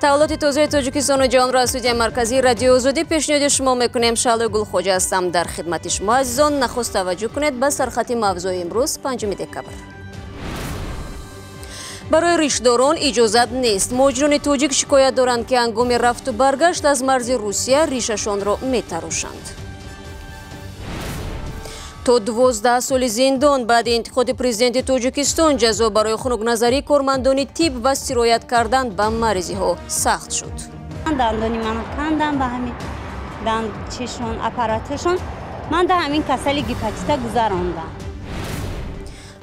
تحولات تازه تاجیکستان و جهان را از استودیوی مرکزی رادیو آزادی پیشنهاد شما میکنیم. شعله گلخوجه هستم در خدمت شما عزیزان. نخست توجه کنید به سرخط موضوع امروز 5 دکبر. برای ریشداران اجازت نیست. مهاجران تاجیک شکایت دارند که هنگام رفت و برگشت از مرزی روسیه ریششان را میتراشند. تا 12 سال زندان بعد انتخاب پرزیدنت تاجیکستان جزا برای خنک‌نظری کارمندانی تیب و سرایت کردن به مرزی ها سخت شد. دندانی من کندم به همین دند چشون اپاراتشون من در همین کسلی گیپاتیتا گذراندم.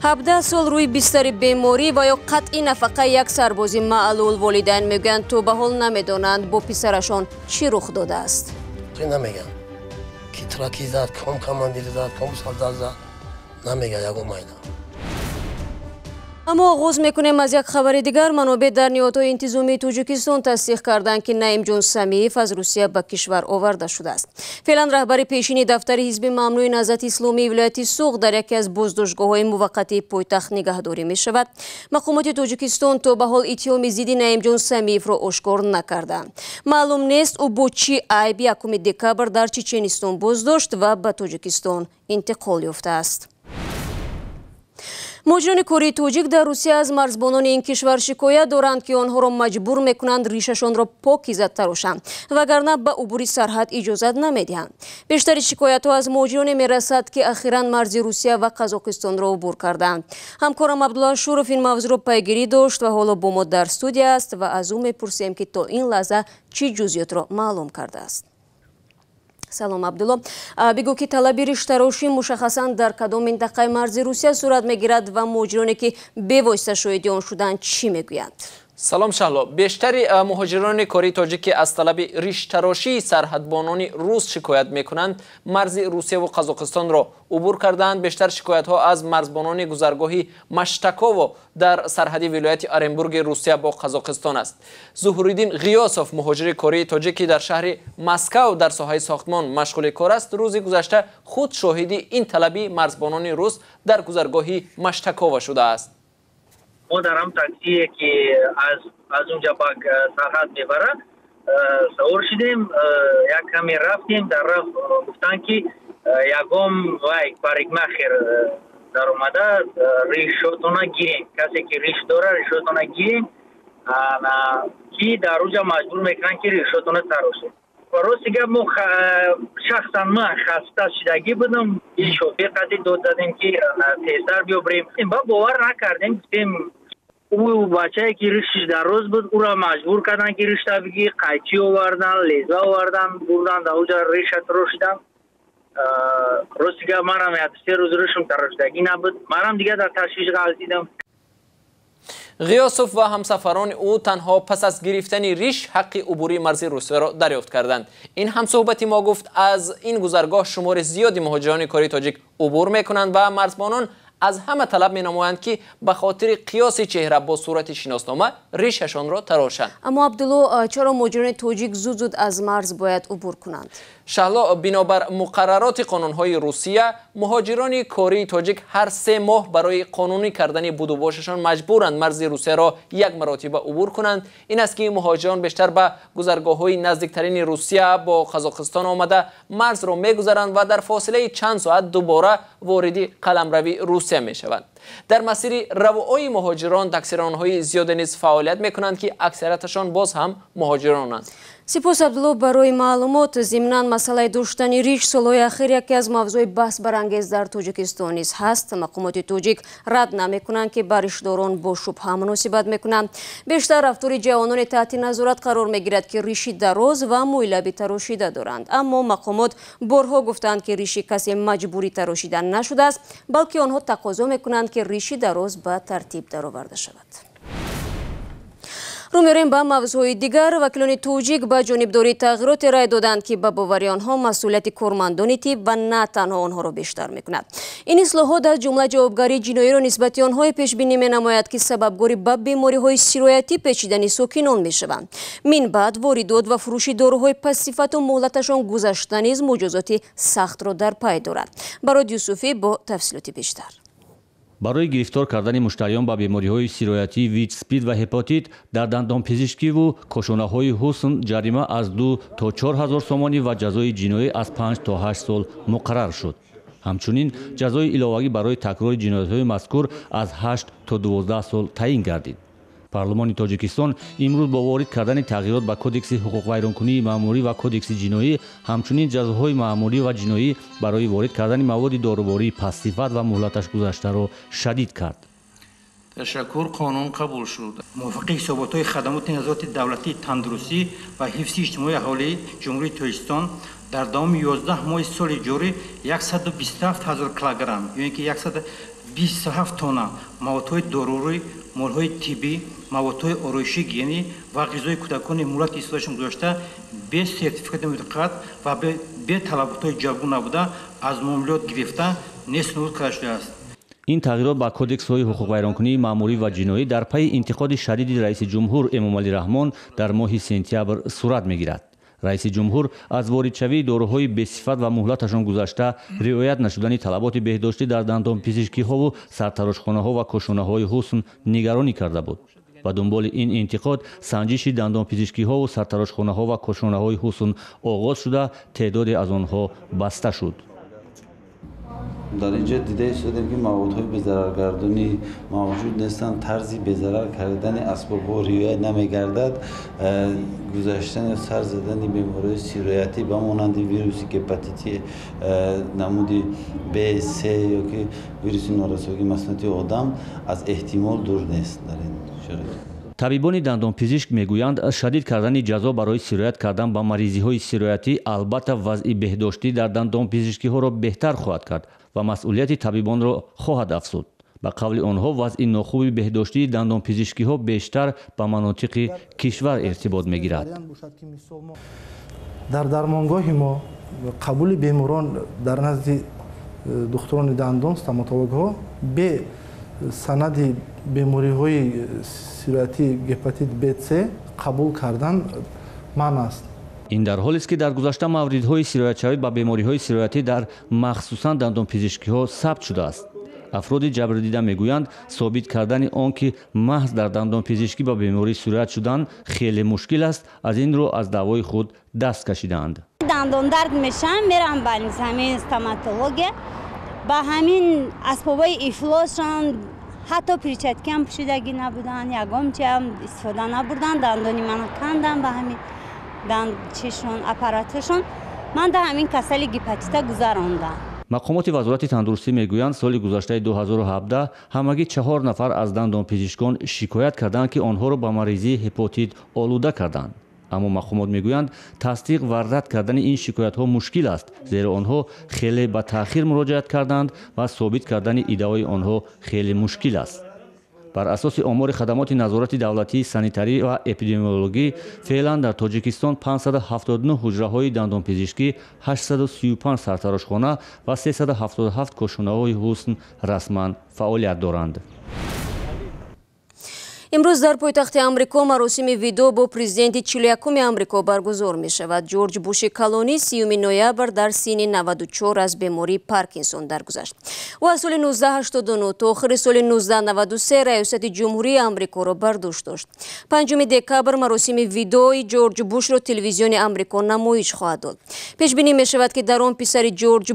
17 سال روی بستر بیماری و یا قطع نفقه یک سربازی معلول والدین میگن تو به حال نمیدانند با پسرشان چی رخ داده است. نمیگن کی تراکی زد، کم کماندیر زد، کم سردار زد، نمیگن یکو ماینا. اما آغاز میکنیم از یک خبر دیگر. منابع در نهادهای انتظامی تاجیکستان تصدیق کردند که نایمجون سمیев از روسیه به کشور آورده شده است. فعلا رهبر پیشین دفتر حزب ممنوع نهضت اسلامی ولایت سوق در یکی از بازداشتگاه‌های موقتی پایتخت نگهداری می شود. مقامات تاجیکستان تا به حال اتهام ضد نایمجون سمیев را آشکار نکردند. معلوم نیست او با چی عیب 1 دکبر در چچنستان بازداشت و به تاجیکستان انتقال یافته است. مهاجران کره تاجیک در روسیه از مرزبانان این کشور شکایت دارند که آنها را مجبور میکنند ریششان را پاکیزه تراشند وگرنه به عبور سرحد اجازت نمیدهند. بیشتر شکایت ها از مهاجران میرسد که اخیراً مرز روسیه و قزاقستان را عبور کردند. همکارم عبدالله شورف این موضوع را پیگیری داشت و حالا با ما در استودیو است و از او میپرسیم که تا این لحظه چی جزئیات را معلوم کرده است. سلام عبدالله، بگو که طلب ریش‌تراشی مشخصاً در کدام منطقه مرزی روسیه صورت میگیرد و مهاجرانی که بی‌واسطه شاهد آن شدند چی میگویند؟ سلام شهلا، بیشتر مهاجران کره تاجیک که از طلب ریش‌تراشی سرحدبانان روس شکایت میکنند مرز روسیه و قزاقستان را عبور کردند. بیشتر شکایت ها از مرزبانان گذرگاهی مشتکاو در سرحدی ولایت ارنبورگ روسیه با قزاقستان است. ظهورالدین غیاسوف مهاجر کره تاجیکی در شهر مسکو در ساحه ساختمان مشغول کار است. روز گذشته خود شاهدی این طلبی مرزبانان روس در گذرگاهی مشتکاو شده است. ما در هم تاکسی که از اونجا به سرحد میبره سوار شدیم، یک کمی رفتیم، در رفت گفتن که یکم وای پاریکما خیر در اومده ریشتونه گیریم، کسی که ریش داره ریشتونه گیریم که در اونجا مجبور میکنن که ریشتونه تراشیم. راستی که ما شخصا من خسته شدگی بودم، این شوفی قضی داد دادیم که تیزتر بیابریم، با باور نکردیم. گفتیم او بچه که ریشش در روز بود او را مجبور کردن که ریش تا بگی قیچی آوردن، لیزه آوردن، بردن در اونجا ریش تراشیدن. راستی که منم 3 روز ریشم تراشیدگی نبود، منم دیگه در تشویش غلطیدم. غیاسوف و همسفران او تنها پس از گرفتن ریش حق عبوری مرزی روسیه را دریافت کردند. این همصحبتی ما گفت از این گذرگاه شمار زیادی مهاجران کره تاجیک عبور میکنند و مرزبانان از همه طلب می نمایند که به خاطر قیاس چهره با صورت شناسنامه ریششان را تراشند. اما عبدالله چرا مهاجران تاجیک زود از مرز باید عبور کنند؟ شهلا، بنابر مقررات قانونهای روسیه مهاجران کره تاجیک هر 3 ماه برای قانونی کردن بود و باششان مجبورند مرز روسیه را 1 مرتبه عبور کنند. این است که مهاجران بیشتر به گذرگاه‌های نزدیکترین روسیه با قزاقستان آمده مرز را میگذرند و در فاصله چند ساعت دوباره وارد قلمروی روسیه میشوند. در مسیر رواهای مهاجران تقصیر آنهای زیاد نیز فعالیت میکنند که اکثریتشان باز هم مهاجرانند. سپاس عبدالله برای معلومات. ضمناً مسئله داشتن ریش سالهای اخیر یکی از موضوع بحث برانگیز در تاجیکستان نیز هست. مقامات تاجیک رد نمیکنند که به ریشداران با شبهه مناسبت میکنند. بیشتر رفتار جوانان تحت نظارت قرار میگیرد که ریشی دراز و مویلبی تراشیده دارند. اما مقامات بارها گفتند که ریشی کسی مجبوری تراشیدن نشده است، بلکه آنها تقاضا میکنند که ریشی دراز به ترتیب درآورده شود. رو میریم به موضوع دیگر. وکیلان تاجیک به جانبداری تغییرات رای دادند که به باوری آنها مسئولیت کارمندانی تیب و نه تنها آنها را بیشتر میکند. این اصلاحات از جمله جوابگاری جنایی را نسبت آنها پیش بینی می نماید که سببگاری به بیماری های سرایتی پیچیدن ساکنان میشوند. من بعد واردات و فروش داروهای پس صفت و مهلتشان گذشته نیز مجازات سخت را در پی دارد. برای یوسفی با تفصیلات بیشتر. برای گرفتار کردن مشتریان با بیماری‌های سیرایتی ویچ اسپید و هپاتیت در دندانپزشکی و کاشانه‌های حسن جریمه از 2 تا 4000 سومانی و جزای جنایی از 5 تا 8 سال مقرر شد. همچنین جزای علاوه‌ای برای تکرار جنایت‌های مذکور از 8 تا 12 سال تعیین گردید. پارلمانی تاجیکستان امروز با وارد کردن تغییرات به کدکس حقوق ویرانکنی مأموری و کدکس جنایی همچنین جزاهای مأموری و جنایی برای وارد کردن مواد داروباری پس‌صفت و مهلتش گذشته را شدید کرد. تشکر، قانون قبول شد. موافق حسابات خدمات نظارت دولتی تندرستی و حفظ اجتماعی اهالی جمهوری تاجیکستان در دام 11 ماه سال جاری 127,000 کیلوگرم یعنی که 127 تن موادهای ضروری، مال‌های طبی، موادهای آرایشی گیاهی و غذای کودکان مورد استفادهشان گذاشته به سرتیفیکات مدقت و به طلبات‌های جواب نبوده از معاملات گرفته نیست نمود کرده شده است. این تغییرات با کدکس‌های حقوق ویرانکنی مأموری و جنایی در پی انتقاد شدید رئیس جمهور امامعلی رحمان در ماه سپتامبر صورت می‌گیرد. رئیس جمهور از واردشوی داروهای بی‌صفت و مهلتشان گذشته رعایت نشدن طلبات بهداشتی در دندانپزشکی‌ها و سرتراشخانه‌ها و کاشانه‌های حسن نگرانی کرده بود. و دنبال این انتقاد سنجش دندانپزشکی‌ها و سرتراشخانه‌ها و کاشانه‌های حسن آغاز شده تعدادی از آنها بسته شد. در اینجا دیده شدیم که موادهای بی‌ضررگردانی موجود نیستند، طرزی بی‌ضرر کردن اسباب‌ها رعایت نمی‌گردد، گذاشتن یا سر زدن بیماری سیرایتی به مانند ویروسی هپاتیت نمود B3 یا که ویروس نارسایی مسنتی آدم از احتمال دور نیست در این شرایط. طبیبان دندانپزشک میگویند شدید کردن جزا برای سیرایت کردن با مریضی‌های سیرایتی البته وضع بهداشتی در دندانپزشکی‌ها را بهتر خواهد کرد و مسئولیت طبیبان را خواهد افزود. به قول آنها وضع ناخوب بهداشتی دندانپزشکی‌ها بیشتر به مناطق کشور ارتباط می‌گیرد. در درمانگاه ما قبول بیماران در نزد دکتران دندان استوماتولوژها به سند بیماری‌های سیرایتی هپاتیت B3 قبول کردن ممنوع است. این در حالی است که در گذشته موردهای سیرایت‌شوی با بیماری‌های سیرایتی در مخصوصاً دندانپزشکی‌ها ثبت شده است. افراد جبردیده میگویند ثابت کردن آنکه محض در دندانپزشکی با بیماری سیرایت شدن خیلی مشکل است، از این رو از دعوای خود دست کشیدند. دندان درد میشن میرم به همین استوماتولوژ با همین اسبابای افلاسشان حتی پریچتکی هم پوشیدگی نبودن، یگام چی هم استفاده نبردن، دندانی من کندن به همین چشون اپاراتشون من در همین کسل هپاتیت گذراندم. مقامات وزارت تندرستی میگویند سال گذشته 2017 همگی 4 نفر از دندانپزشکان شکایت کردند که آنها را با مریضی هپاتیت آلوده کردند. اما مقامات میگویند تصدیق و رد کردن این شکایت ها مشکل است، زیرا آنها خیلی به تأخیر مراجعت کردند و ثابت کردن ادعای آنها خیلی مشکل است. بر اساس آمار خدمات نظارت دولتی سانیتاری و اپیدمیولوژی فعلا در تاجیکستان 579 حجره‌های دندانپزشکی، 835 سرتراشخانه و 377 کاشانه‌های حسن رسما فعالیت دارند. امروز در پایتخت آمریکا مراسم ویدو با پرزیدنت 41 آمریکا برگزار می شود. جورج بوشی کلانی 30 نوامبر در سن 94 از بیماری پارکینسون درگذشت. او از سال 1989 تا آخر سال 1993 ریاست جمهوری آمریکا را بر دوش داشت. 5 دکبر مراسم ویدوی جورج بوش را تلویزیون آمریکا نمایش خواهد داد. پیش بینی می شود که در آن پسر جورج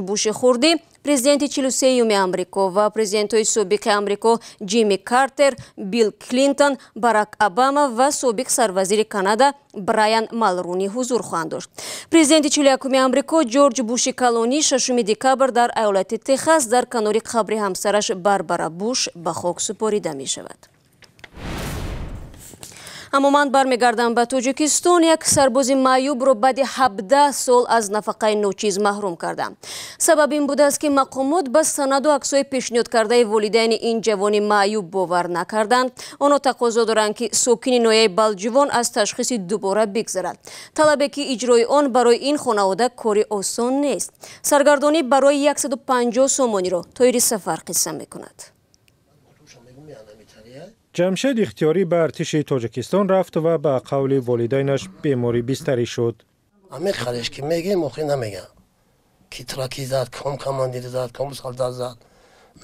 بوش خردی پرزیدنت 43 آمریکا و پرزیدنت‌های سابق آمریکا جیمی کارتر، بیل کلینتون، باراک اوباما و سابق سروزیر کانادا برایان مالرونی حضور خواهند داشت. پرزیدنت 41 آمریکا جورج بوشی کلانی 6 دکبر در ایالت تگزاس در کنار قبر همسرش باربارا بوش به خاک سپریده می شود. اما من برمیگردم به تاجیکستان. یک سرباز маъюбро بعد 17 سال از نفقه نوچیز محروم کردند. سبب این بوده است که مقامات به سند و عکس‌های پیشنهاد کرده والدین این جوان маъюб باور نکردند. آنها تقاضا دارند که ساکن ناحیه بلجوان از تشخیص دوباره بگذرد. طلبی که اجرای آن برای این خانواده کاری آسان نیست. سرگردانی برای 150 سومانی را تایر سفر قصه میکند. جمشید اختیاری به ارتش تاجیکستان رفت و به قول والدینش بیماری بستری شد. همه خالش که میگه مخی نمیگه. کی تراکی زد، کم کماندیر زد، کم سالدار زد.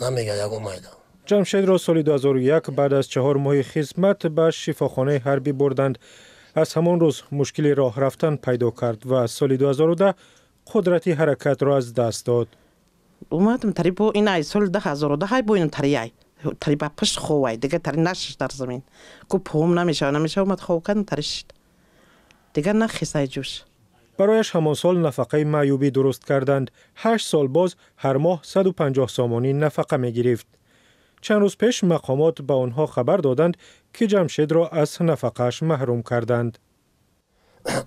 намега ягон майда. ҷамшедро соли 2001 баъд аз 4 моҳи хизмат ба шифохонаи ҳарбӣ бурданд. аз ҳамон рӯз мушкили роҳ рафтан пайдо кард ва соли 2010 қудрати ҳаракатро аз даст дод. اومدم تری با این ای سال 2010 با این تری با پشت خوای دیگه تری نشش در زمین کو پوم نمیشه اومد خو کردن تریش دیگه نخیسای جوش. برایش همان سال نفقه معیوبی درست کردند. 8 سال باز هر ماه 150 سامانی نفقه می گرفت. چند روز پیش مقامات به آنها خبر دادند که جمشید را از نفقهش محروم کردند.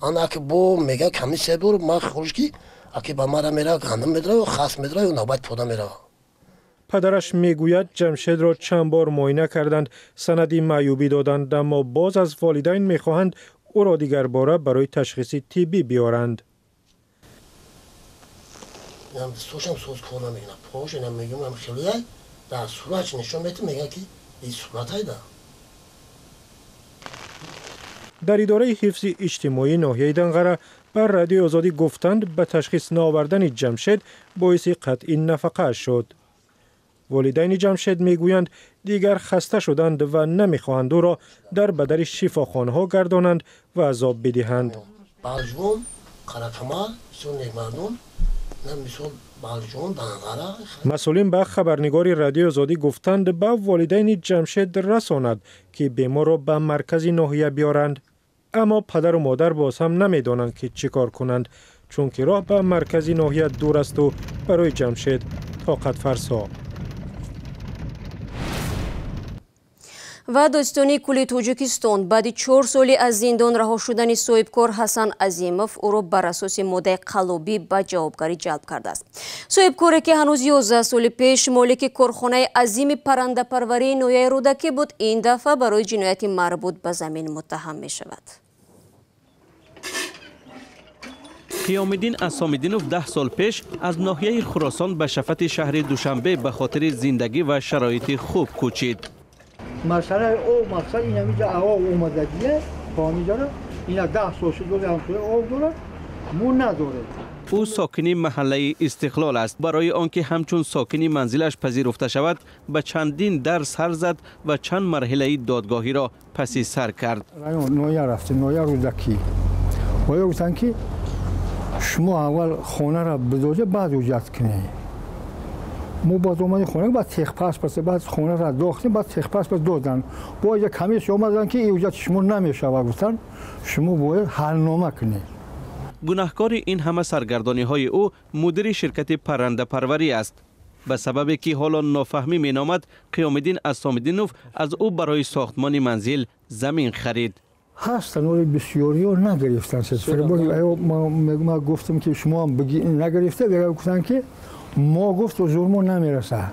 آن که با میگه کمی سبور ما خوشکی اکی با مرا میرا گندم میدره و خاص میدره و نوبت پودا میرا. پدرش میگوید جمشید را چند بار معاینه کردند، سندی معیوبی دادند، اما باز از والدین میخواهند او را دیگر باره برای تشخیص طبی بیارند. من سوشم سوز کنم میگم پاش نمیگم خیلی در صورتش نشون میده میگه که این صورتای ده. در اداره حفظ اجتماعی ناحیه دنقره بر رادیو آزادی گفتند به تشخیص نآوردن جمشید باعث قطع نفقه شد. والدین جمشید میگویند دیگر خسته شدند و نمیخواهند او را در بدر شفاخانه ها گردانند و عذاب بدهند. بالجون قراکمال سونی مردم نمیسول بالجون دنقره. مسئولین به خبرنگار رادیو آزادی گفتند به والدین جمشید رساند که بیمار را به مرکز ناحیه بیارند. اما پدر و مادر باز هم نمیدانند که چیکار کنند چون که راه به مرکز ناحیه دور است و برای جمشید طاقت فرسا. و دوستانی کلی تاجیکستان بعد 4 سالی از زندان رها شدن صاحبکار حسن عظیمов او را بر اساس ماده قلابی به جوابگاری جلب کرده است. صاحبکاری که هنوز 11 سال پیش مالک کارخانه عظیم پرنده پروری نویای رودکی بود، این دفعه برای جنایت مربوط به زمین متهم می شود. قیامالدین اسام‌الدینوف 10 سال پیش از ناحیه خراسان به شفت شهر دوشنبه به خاطر زندگی و شرایط خوب کوچید. مسئله او مقصد این همیجا آب اومده دیگه پامیجا را اینا 10 سال شده هم توی آب داره مو نداره. او ساکنی محله استقلال است. برای آنکه همچون ساکنی منزلش پذیرفته شود به چندین درس سر زد و چند مرحله دادگاهی را پسی سر کرد. نویا رفتیم نویا رودکی باید گفتن که شما اول خانه را بدوزه بعد ایجاد کنید. مو باز اومدیم خونه بعد تخ پاس بعد خونه را داختیم بعد تخ پاس دادن. با یک کمیش اومدن که ایجاد شما نمیشه و گفتن شما باید حلنامه کنید. گناهکار این همه سرگردانی های او مدیر شرکت پرنده پروری است. به سببی که حالا نافهمی می نامد قیامالدین اسام‌الدینوف از او برای ساختمان منزل زمین خرید. هستن ولی بسیاری ها نگرفتن. ما گفتم که شما نگرفته دیگه گفتن که ما گفت و ظلمو نمیرسه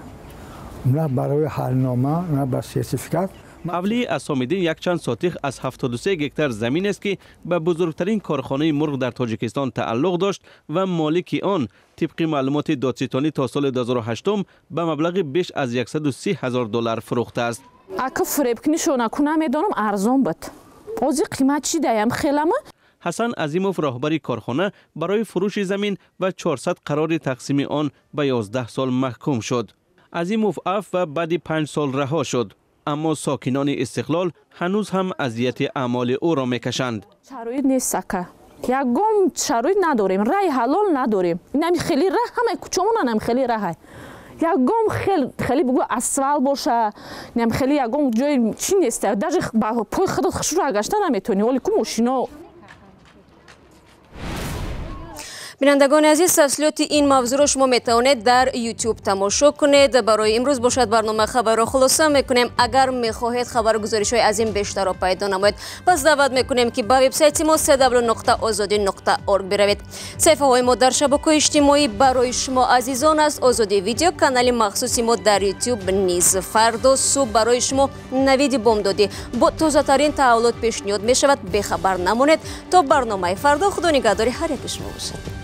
نه برای حلنامه نه به سرتیفیکات. اولی اسام‌الدین یک چند ساتیخ از 73 گکتار زمین است که به بزرگترین کارخانه مرغ در تاجیکستان تعلق داشت و مالک آن طبق معلومات دادستانی تا سال 2008 به مبلغ بیش از $130,000 فروخته است. اگه فریب کنی شو نکنم میدانم ارزان بود. بازی قیمت چی دایم خیلمه؟ حسن عظیمов راهبر کارخانه برای فروش زمین و 400 قرار تقسیم آن به 11 سال محکوم شد. عظیمov عفو و بعد 5 سال رها شد. اما ساکنان استقلال هنوز هم اذیت اعمال او را میکشند. شرایط نیست سکه. یکم شرایط نداریم. رای حلال نداریم. اینم خیلی راه همه کوچمون هم خیلی راهه. یکم خیلی بگو اسفال باشه. نم خیلی یکم جای چی نیست. درج با پای خودت خشور گشتن نمیتونی. ولی کو ماشینا بینندگان عزیز، تفصیلات این موضوع را شما میتوانید در یوتیوب تماشا کنید. برای امروز باشد برنامه خبر را خلاصه میکنیم. اگر میخواهید خبرگزارش های از این بیشتر را پیدا نمایید پس دعوت میکنیم که به وبسایت ما www.azadi.org بروید. صفحه های ما در شبکه اجتماعی برای شما عزیزان است. آزادی ویدیو کانال مخصوصی ما در یوتیوب نیز. فردا صبح برای شما نوید بامدادی با تازه ترین تحولات پیشنهاد میشود. بخبر نمانید. تا برنامه فردا، خدا نگهدار هر یک شما باشد.